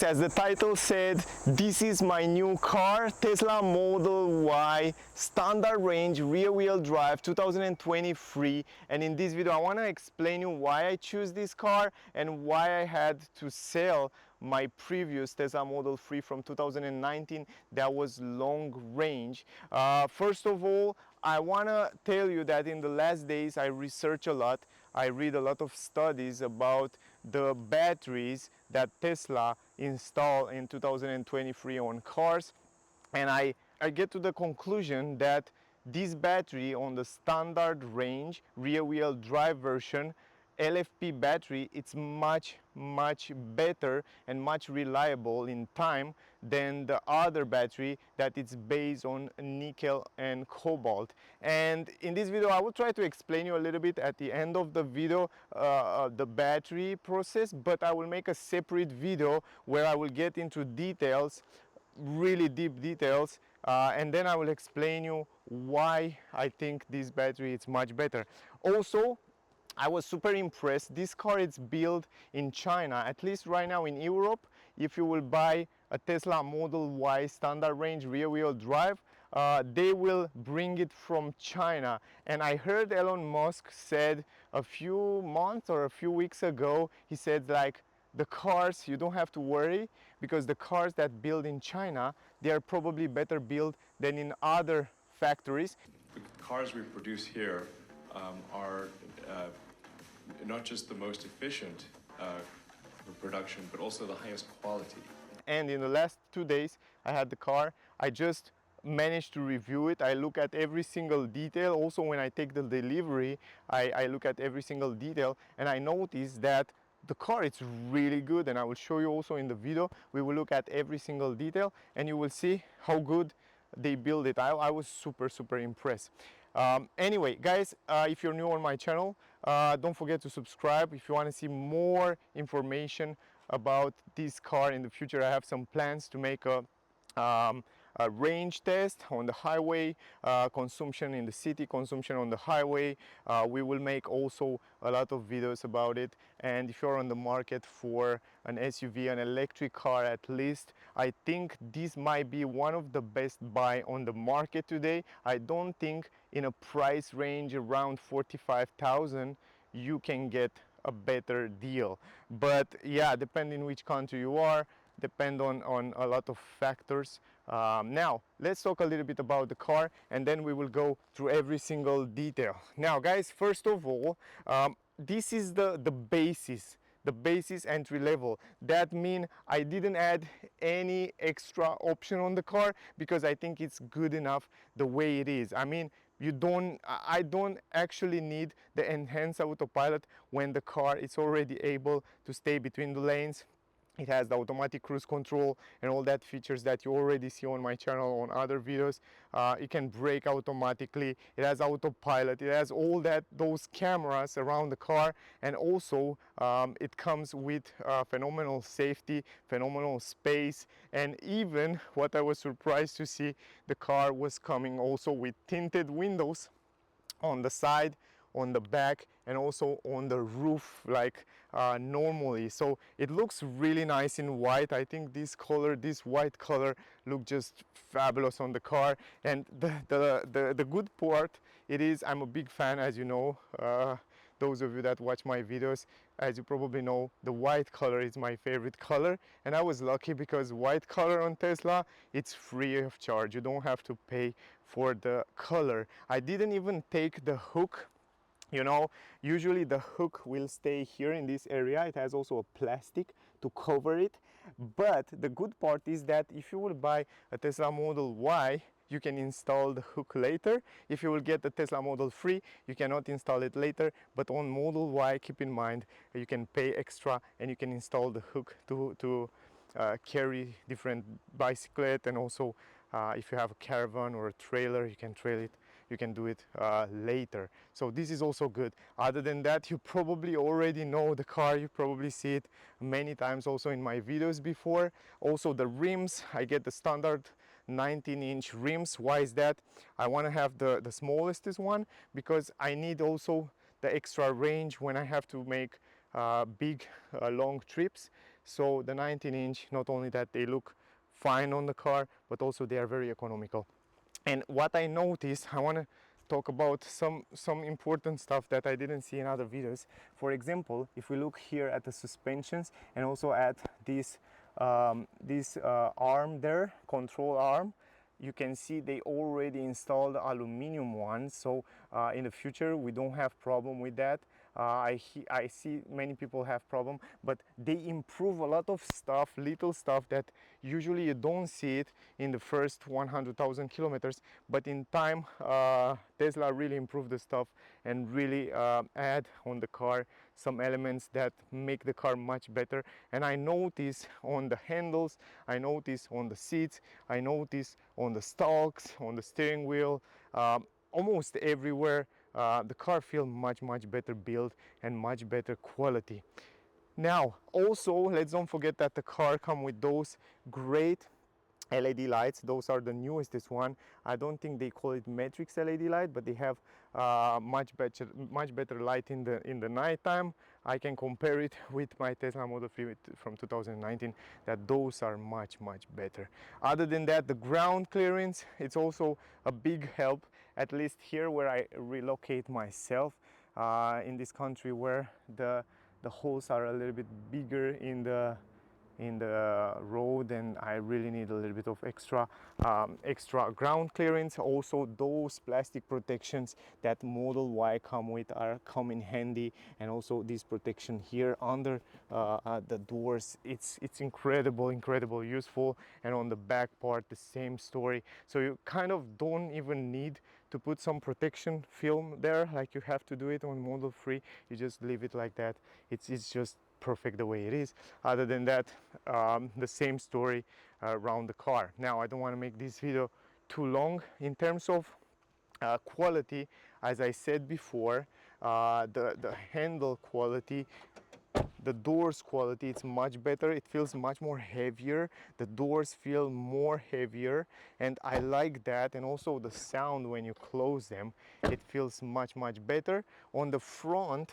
As the title said, this is my new car, Tesla Model Y, standard range, rear wheel drive, 2023. And in this video I want to explain you why I choose this car and why I had to sell my previous Tesla Model 3 from 2019 that was long range. First of all, I want to tell you that in the last days I research a lot. I read a lot of studies about the batteries that Tesla installed in 2023 on cars, and I get to the conclusion that this battery on the standard range rear wheel drive version LFP battery, it's much better and much reliable in time than the other battery that it's based on nickel and cobalt. And in this video I will try to explain you a little bit at the end of the video the battery process, but I will make a separate video where I will get into details, really deep details, and then I will explain you why I think this battery is much better. Also, I was super impressed. This car is built in China, at least right now in Europe. If you will buy a Tesla Model Y standard range rear wheel drive, they will bring it from China. And I heard Elon Musk said a few months or a few weeks ago, he said like, the cars, you don't have to worry, because the cars that build in China, they are probably better built than in other factories. The cars we produce here are not just the most efficient for production, but also the highest quality. And in the last 2 days I had the car, I just managed to review it. I look at every single detail. Also when I take the delivery, I look at every single detail, and I noticed that the car is really good, and I will show you also in the video. We will look at every single detail and you will see how good they build it. I was super impressed. Anyway guys, if you're new on my channel, don't forget to subscribe. If you want to see more information about this car in the future, I have some plans to make a range test on the highway, consumption in the city, consumption on the highway. We will make also a lot of videos about it. And if you're on the market for an SUV, an electric car at least, I think this might be one of the best buy on the market today. I don't think in a price range around 45,000 you can get a better deal. But yeah, depending which country you are, depend on a lot of factors. Now let's talk a little bit about the car, and then we will go through every single detail. Now guys, first of all, this is the basis entry level. That means I didn't add any extra option on the car because I think it's good enough the way it is. I mean, I don't actually need the enhanced autopilot when the car is already able to stay between the lanes. It has the automatic cruise control and all that features that you already see on my channel on other videos. It can brake automatically. It has autopilot. It has all those cameras around the car, and also it comes with phenomenal safety, phenomenal space, and even what I was surprised to see, the car was coming also with tinted windows on the side, on the back, and also on the roof like normally. So it looks really nice in white. I think this color, this white color, look just fabulous on the car. And the good part, it is, I'm a big fan, as you know, those of you that watch my videos, as you probably know, the white color is my favorite color, and I was lucky because white color on Tesla, it's free of charge. You don't have to pay for the color. I didn't even take the hook. You know, usually the hook will stay here in this area. It has also a plastic to cover it. But the good part is that if you will buy a Tesla Model Y, you can install the hook later. If you will get the Tesla Model 3, you cannot install it later. But on Model Y, keep in mind, you can pay extra and you can install the hook to carry different bicyclette, and also if you have a caravan or a trailer, you can trail it. You can do it later. So this is also good. Other than that, you probably already know the car. You probably see it many times also in my videos before. Also the rims, I get the standard 19-inch rims. Why is that? I want to have the smallest one because I need also the extra range when I have to make big long trips. So the 19-inch, not only that they look fine on the car, but also they are very economical. And what I noticed, I want to talk about some important stuff that I didn't see in other videos. For example, if we look here at the suspensions and also at this arm there, control arm, you can see they already installed aluminum ones, so in the future we don't have problem with that. I see many people have problem, but they improve a lot of stuff, little stuff that usually you don't see it in the first 100,000 kilometers, but in time Tesla really improved the stuff and really add on the car some elements that make the car much better. And I notice on the handles, I notice on the seats, I notice on the stalks, on the steering wheel, almost everywhere the car feels much better built and much better quality. Now also, let's don't forget that the car comes with those great LED lights. Those are the newest one. I don't think they call it matrix LED light, but they have much better light in the night time. I can compare it with my Tesla Model 3 from 2019, that those are much better. Other than that, the ground clearance, it's also a big help, at least here where I relocate myself in this country, where the holes are a little bit bigger in the road, and I really need a little bit of extra ground clearance. Also, those plastic protections that Model Y come in handy, and also this protection here under the doors, it's incredible useful. And on the back part, the same story. So you kind of don't even need to put some protection film there like you have to do it on Model 3. You just leave it like that. It's just perfect the way it is. Other than that, the same story around the car. Now, I don't want to make this video too long. In terms of quality, as I said before, the handle quality, the doors quality, it's much better. It feels much more heavier. The doors feel more heavier, and I like that. And also the sound when you close them, it feels much better. On the front,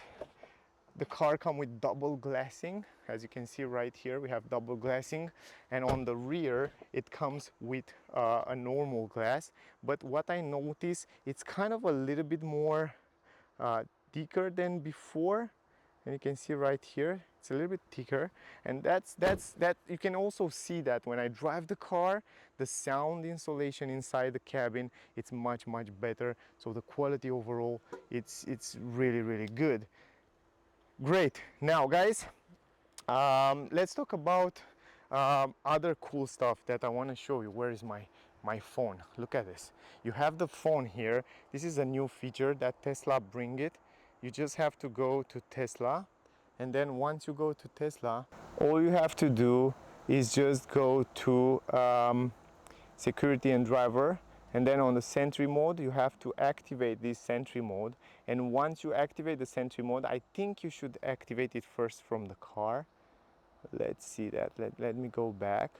the car comes with double glassing. As you can see right here, we have double glassing, and on the rear it comes with a normal glass. But what I notice, it's kind of a little bit more thicker than before, and you can see right here it's a little bit thicker. And that you can also see that when I drive the car, the sound insulation inside the cabin, it's much better. So the quality overall, it's really good. Great. Now guys, let's talk about other cool stuff that I want to show you. Where is my phone? Look at this. You have the phone here. This is a new feature that Tesla bring it. You just have to go to Tesla, and then once you go to Tesla, all you have to do is just go to security and driver, and then on the sentry mode you have to activate this sentry mode. And once you activate the sentry mode, I think you should activate it first from the car. Let's see that. Let me go back,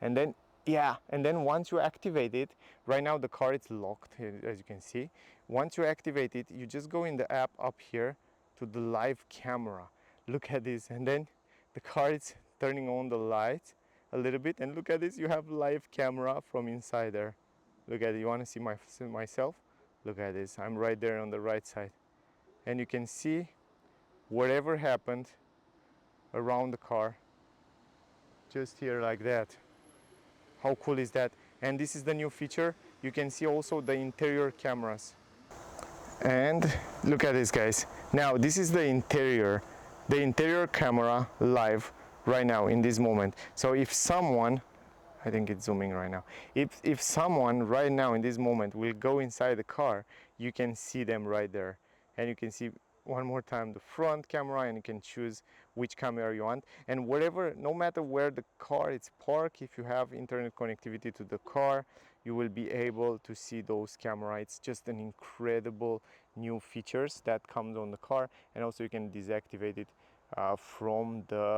and then yeah, and then once you activate it, right now the car is locked, as you can see. Once you activate it, you just go in the app up here to the live camera. Look at this, and then the car is turning on the lights a little bit, and look at this, you have live camera from inside there. Look at it. You want to see myself? Look at this, I'm right there on the right side, and you can see whatever happened around the car just here like that. How cool is that? And this is the new feature. You can see also the interior cameras. And look at this, guys. Now this is the interior camera live right now in this moment. So if someone, I think it's zooming right now, if someone right now in this moment will go inside the car, you can see them right there. And you can see one more time the front camera, and you can choose which camera you want. And wherever, no matter where the car is parked, if you have internet connectivity to the car, you will be able to see those cameras. It's just an incredible new features that comes on the car. And also you can deactivate it from the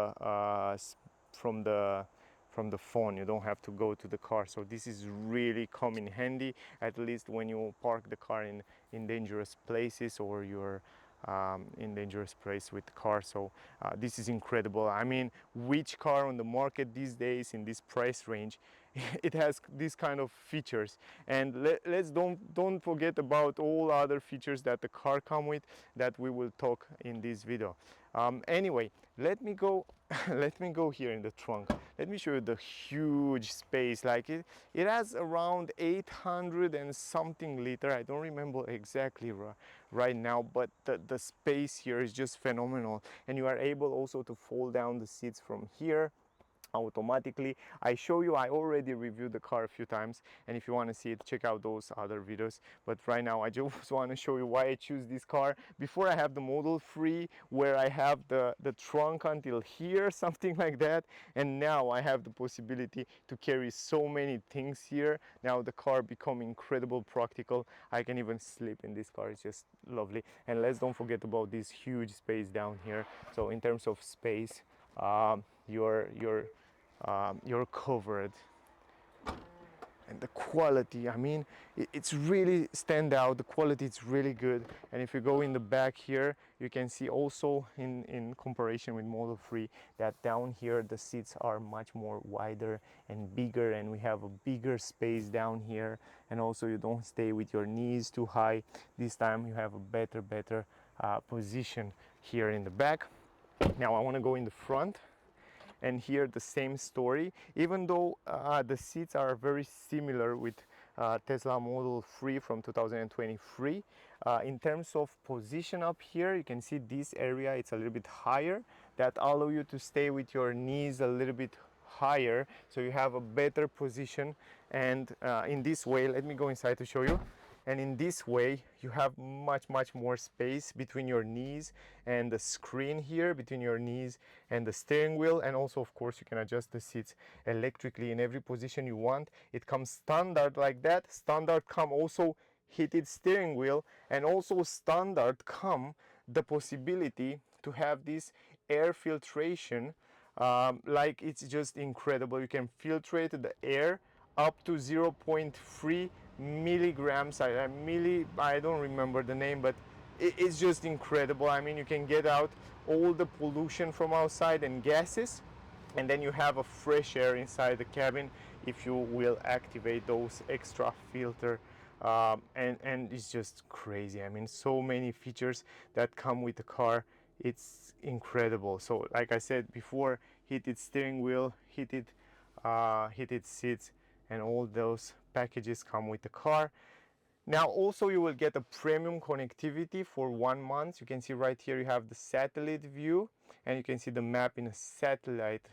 phone. You don't have to go to the car. So this is really come in handy, at least when you park the car in dangerous places, or you're in dangerous place with the car. So this is incredible. I mean, which car on the market these days in this price range it has these kind of features? And let's don't forget about all other features that the car come with that we will talk in this video. Anyway, let me go let me go here in the trunk. Let me show you the huge space. Like it has around 800 and something liter. I don't remember exactly right now, but the space here is just phenomenal. And you are able also to fold down the seats from here automatically. I show you, I already reviewed the car a few times, and if you want to see it, check out those other videos. But right now I just want to show you why I choose this car. Before, I have the Model 3 where I have the trunk until here, something like that, and now I have the possibility to carry so many things here. Now the car become incredible practical. I can even sleep in this car. It's just lovely. And let's don't forget about this huge space down here. So in terms of space, you're covered, and the quality, I mean, it's really stand out. The quality is really good. And if you go in the back here, you can see also in comparison with Model 3 that down here the seats are much more wider and bigger, and we have a bigger space down here. And also you don't stay with your knees too high. This time you have a better position here in the back. Now I want to go in the front and hear the same story, even though the seats are very similar with Tesla Model 3 from 2023. In terms of position up here, you can see this area, it's a little bit higher. That allow you to stay with your knees a little bit higher, so you have a better position. And in this way, let me go inside to show you. And in this way you have much more space between your knees and the screen here, between your knees and the steering wheel. And also, of course, you can adjust the seats electrically in every position you want. It comes standard like that. Standard come also heated steering wheel, and also standard come the possibility to have this air filtration. Like, it's just incredible. You can filtrate the air up to 0.3 milligrams. I don't remember the name, but it's just incredible. I mean, you can get out all the pollution from outside and gases, and then you have a fresh air inside the cabin if you will activate those extra filter. And it's just crazy. I mean, so many features that come with the car. It's incredible. So like I said before, heated steering wheel, heated seats, and all those packages come with the car. Now also you will get a premium connectivity for 1 month. You can see right here you have the satellite view, and you can see the map in a satellite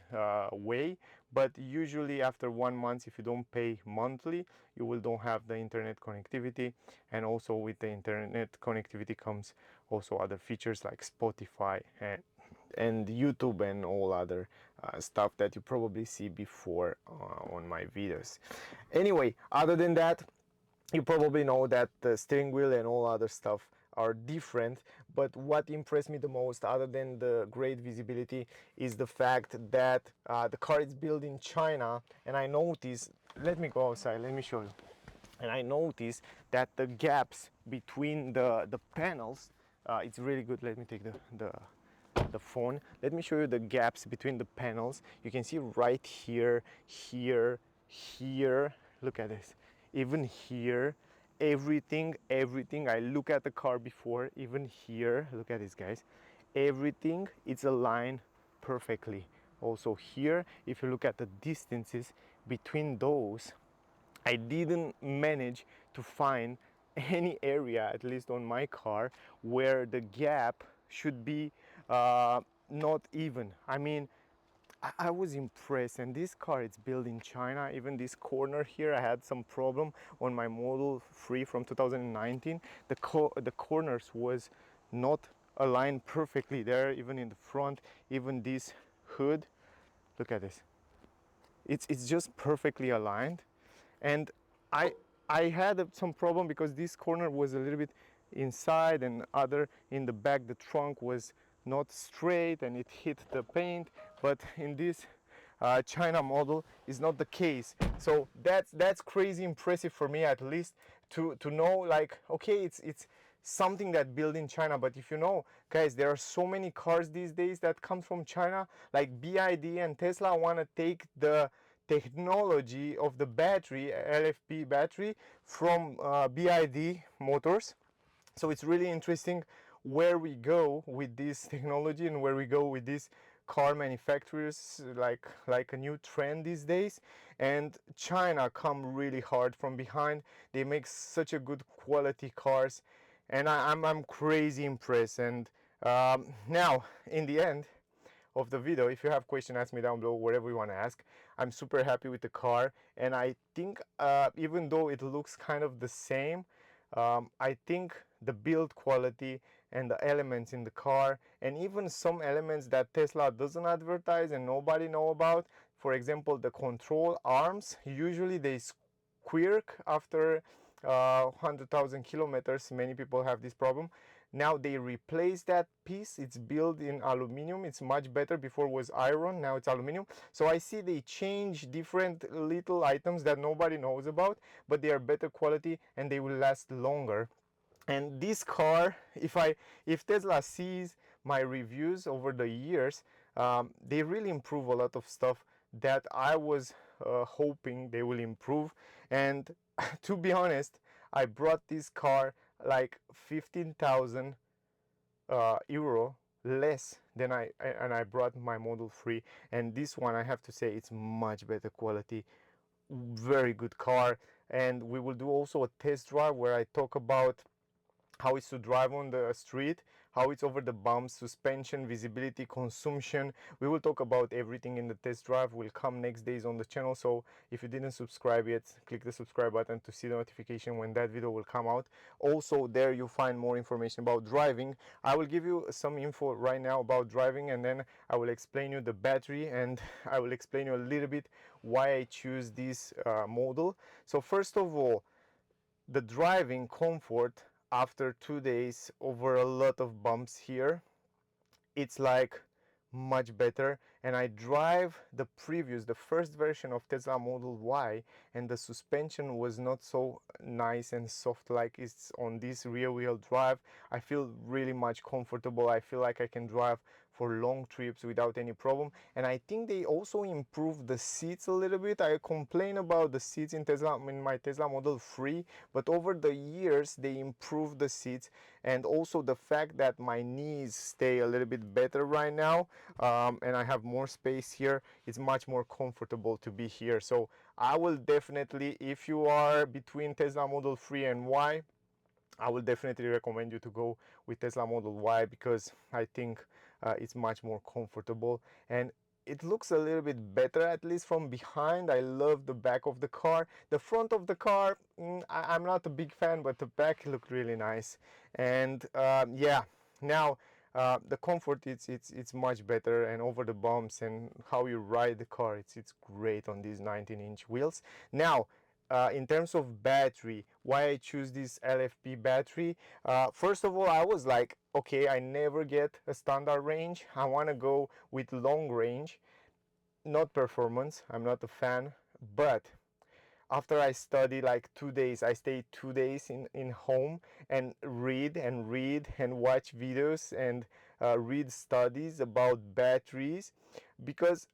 way. But usually after 1 month, if you don't pay monthly, you will don't have the internet connectivity. And also with the internet connectivity comes also other features like Spotify and YouTube and all other stuff that you probably see before on my videos. Anyway, other than that, you probably know that the steering wheel and all other stuff are different, but what impressed me the most, other than the great visibility, is the fact that the car is built in China. And I noticed, let me go outside, let me show you. And I noticed that the gaps between the panels, it's really good. Let me take the phone. Let me show you the gaps between the panels. You can see right here, here, look at this. Even here, everything. I look at the car before, even here, look at this, guys. Everything, it's aligned perfectly. Also here, if you look at the distances between those, I didn't manage to find any area, at least on my car, where the gap should be not even. I mean, I was impressed. And this car, it's built in China. Even this corner here, I had some problem on my Model 3 from 2019. The corners was not aligned perfectly there, even in the front. Even this hood, look at this. It's just perfectly aligned. And I had some problem because this corner was a little bit inside, and other in the back, the trunk was not straight and it hit the paint. But in this China model is not the case. So that's crazy impressive for me, at least, to know, like, okay, it's something that built in China. But if you know, guys, there are so many cars these days that come from China. Like BYD and Tesla want to take the technology of the battery, LFP battery, from BYD motors. So it's really interesting where we go with this technology and where we go with these car manufacturers, like a new trend these days. And China come really hard from behind. They make such a good quality cars, and I'm crazy impressed. And now in the end of the video, if you have questions, ask me down below, whatever you want to ask. I'm super happy with the car, and I think even though it looks kind of the same, I think the build quality and the elements in the car, and even some elements that Tesla doesn't advertise and nobody know about, for example the control arms, usually they squirk after 100,000 kilometers. Many people have this problem. Now they replace that piece. It's built in aluminum. It's much better. Before was iron, now it's aluminum. So I see they change different little items that nobody knows about, but they are better quality and they will last longer. And this car, if Tesla sees my reviews over the years, they really improve a lot of stuff that I was hoping they will improve. And to be honest, I brought this car like 15,000 euro less than I brought my Model 3. And this one, I have to say, it's much better quality, very good car. And we will do also a test drive where I talk about how it's to drive on the street, how it's over the bumps, suspension, visibility, consumption. We will talk about everything in the test drive. Will come next days on the channel. So if you didn't subscribe yet, click the subscribe button to see the notification when that video will come out. Also there you find more information about driving. I will give you some info right now about driving, and then I will explain you the battery, and I will explain you a little bit why I choose this model. So first of all, the driving comfort after 2 days over a lot of bumps here, it's like much better. And I drive the first version of Tesla Model Y, and the suspension was not so nice and soft like it's on this rear wheel drive. I feel really much comfortable. I feel like I can drive for long trips without any problem. And I think they also improved the seats a little bit. I complain about the seats in my Tesla Model 3, but over the years they improved the seats, and also the fact that my knees stay a little bit better right now, and I have more space here. It's much more comfortable to be here. So I will definitely, if you are between Tesla Model 3 and Y, I will definitely recommend you to go with Tesla Model Y, because I think it's much more comfortable, and it looks a little bit better, at least from behind. I love the back of the car. The front of the car, I'm not a big fan, but the back looked really nice. And yeah, now the comfort, it's much better, and over the bumps and how you ride the car, it's great on these 19-inch wheels. Now in terms of battery, why I choose this LFP battery, first of all, I was like, okay, I never get a standard range. I want to go with long range, not performance. I'm not a fan. But after I study like 2 days, I stayed 2 days in home and read and watch videos and read studies about batteries, because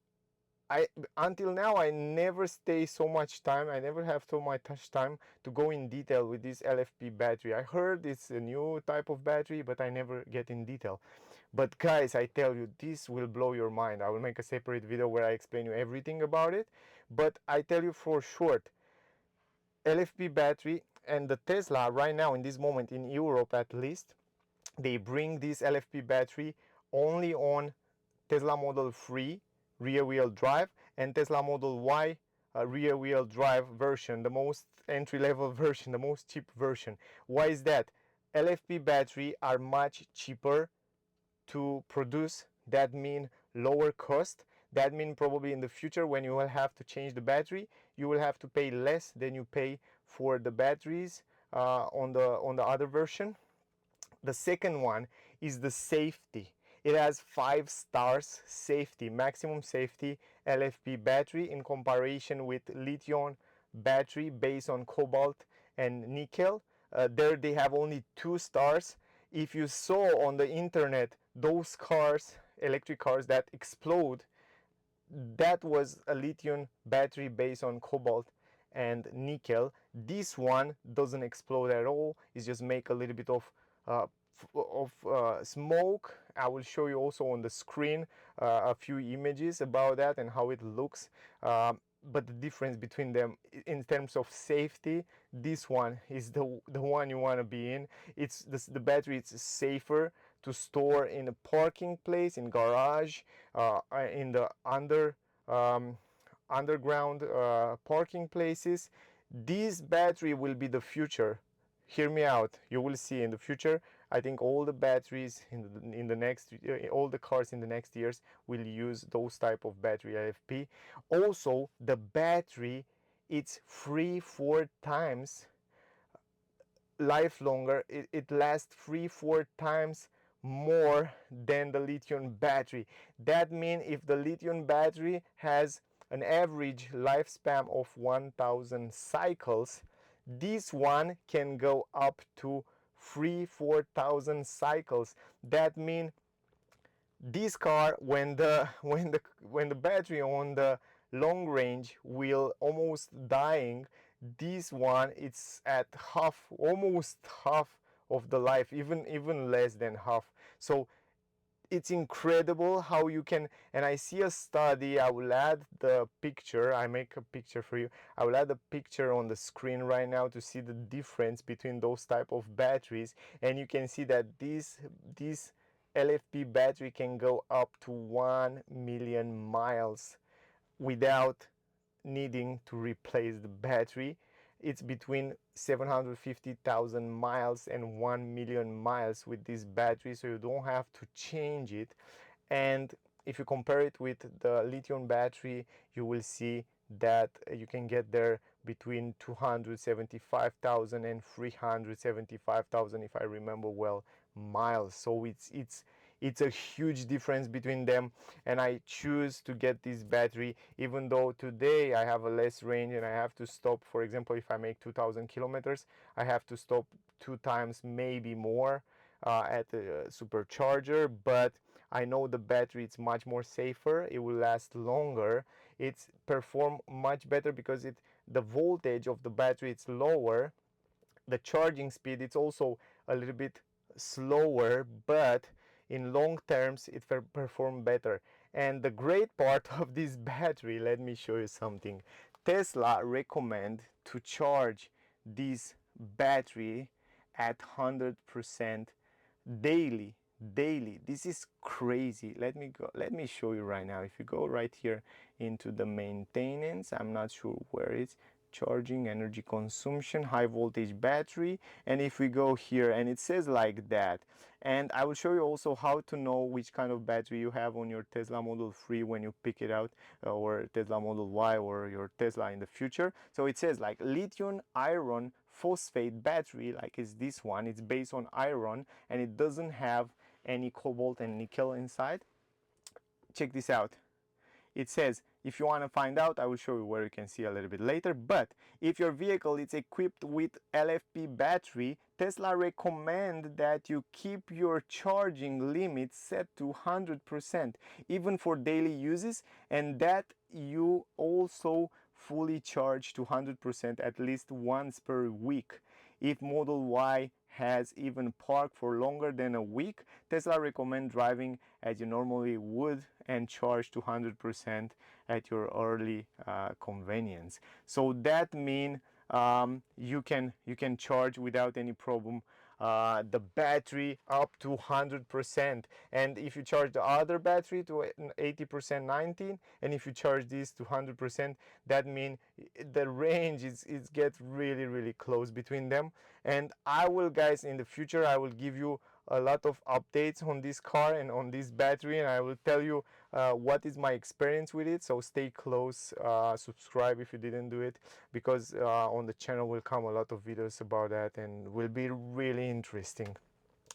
until now I never stay so much time, I never have so much time to go in detail with this LFP battery. I heard it's a new type of battery, but I never get in detail. But guys, I tell you, this will blow your mind. I will make a separate video where I explain you everything about it. But I tell you for short, LFP battery, and the Tesla right now in this moment in Europe at least, they bring this LFP battery only on Tesla Model 3 rear wheel drive and Tesla Model Y rear wheel drive version, the most entry level version, the most cheap version. Why is that? LFP battery are much cheaper to produce. That mean lower cost. That mean probably in the future when you will have to change the battery, you will have to pay less than you pay for the batteries on the other version. The second one is the safety. It has 5 stars safety, maximum safety LFP battery in comparison with lithium battery based on cobalt and nickel. there they have only 2 stars. If you saw on the internet those cars, electric cars that explode, that was a lithium battery based on cobalt and nickel. This one doesn't explode at all. It's just make a little bit of smoke. I will show you also on the screen a few images about that and how it looks. But the difference between them in terms of safety, this one is the one you want to be in. It's the battery. It's safer to store in a parking place, in garage, in the underground parking places. This battery will be the future. Hear me out. You will see in the future. I think all the batteries in the next all the cars in the next years will use those type of battery LFP. Also, the battery, it's 3-4 times life longer. It lasts 3-4 times more than the lithium battery. That means if the lithium battery has an average lifespan of 1000 cycles, this one can go up to 3-4,000 cycles. That means this car, when the battery on the long range will almost dying, this one it's at half, almost half of the life, even less than half. So it's incredible how you can, and I see a study. I will add the picture. I make a picture for you. I will add a picture on the screen right now to see the difference between those type of batteries, and you can see that this LFP battery can go up to 1 million miles without needing to replace the battery. It's between 750,000 miles and 1 million miles with this battery, so you don't have to change it. And if you compare it with the lithium battery, you will see that you can get there between 275,000 and 375,000, if I remember well, miles. So it's a huge difference between them, and I choose to get this battery even though today I have a less range and I have to stop. For example, if I make 2000 kilometers, I have to stop 2 times, maybe more, at the supercharger. But I know the battery is much more safer, it will last longer, it's perform much better because the voltage of the battery is lower, the charging speed it's also a little bit slower, but in long terms it perform better. And the great part of this battery, let me show you something. Tesla recommend to charge this battery at 100% daily. This is crazy. Let me show you right now. If you go right here into the maintenance, I'm not sure where it's, charging, energy consumption, high voltage battery, and if we go here and it says like that. And I will show you also how to know which kind of battery you have on your Tesla Model 3 when you pick it out, or Tesla Model Y, or your Tesla in the future. So it says like lithium iron phosphate battery, like is this one. It's based on iron and it doesn't have any cobalt and nickel inside. Check this out. It says, if you want to find out, I will show you where you can see a little bit later, but if your vehicle is equipped with LFP battery, Tesla recommend that you keep your charging limit set to 100% even for daily uses, and that you also fully charge to 100% at least once per week. If Model Y has even parked for longer than a week, Tesla recommend driving as you normally would and charge to 100% at your early convenience. So that means you can charge without any problem the battery up to 100%. And if you charge the other battery to 80%, 19, and if you charge this to 100%, that means the range is gets really close between them. And I will, guys, in the future I will give you a lot of updates on this car and on this battery, and I will tell you what is my experience with it. So stay close, subscribe if you didn't do it, because on the channel will come a lot of videos about that and will be really interesting.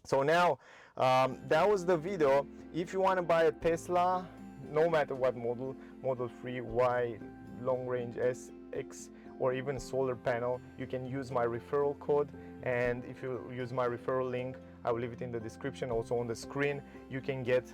So now that was the video. If you want to buy a Tesla, no matter what model, Model 3, Y, long range, S, X, or even solar panel, you can use my referral code And if you use my referral link, I will leave it in the description, also on the screen. You can get,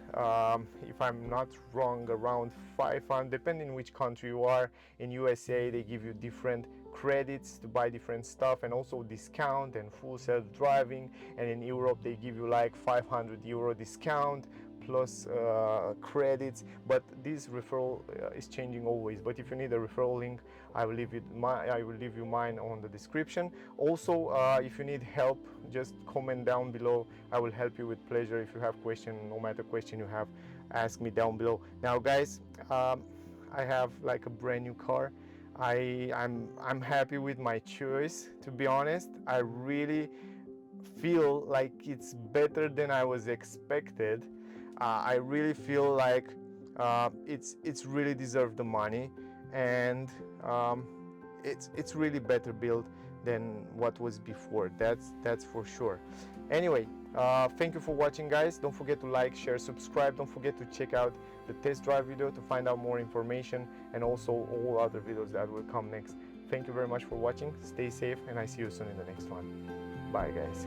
if I'm not wrong, around 500, depending which country you are. In USA, they give you different credits to buy different stuff, and also discount and full self-driving. And in Europe, they give you like 500 euro discount plus credits, but this referral is changing always. But if you need a referral link, I will leave you mine on the description. Also, if you need help, just comment down below. I will help you with pleasure. If you have question, no matter question you have, ask me down below. Now guys, I have like a brand new car. I'm happy with my choice, to be honest. I really feel like it's better than I was expected. I really feel like it's really deserved the money, and it's really better built than what was before. That's for sure. Anyway, thank you for watching, guys. Don't forget to like, share, subscribe. Don't forget to check out the test drive video to find out more information, and also all other videos that will come next. Thank you very much for watching. Stay safe, and I see you soon in the next one. Bye, guys.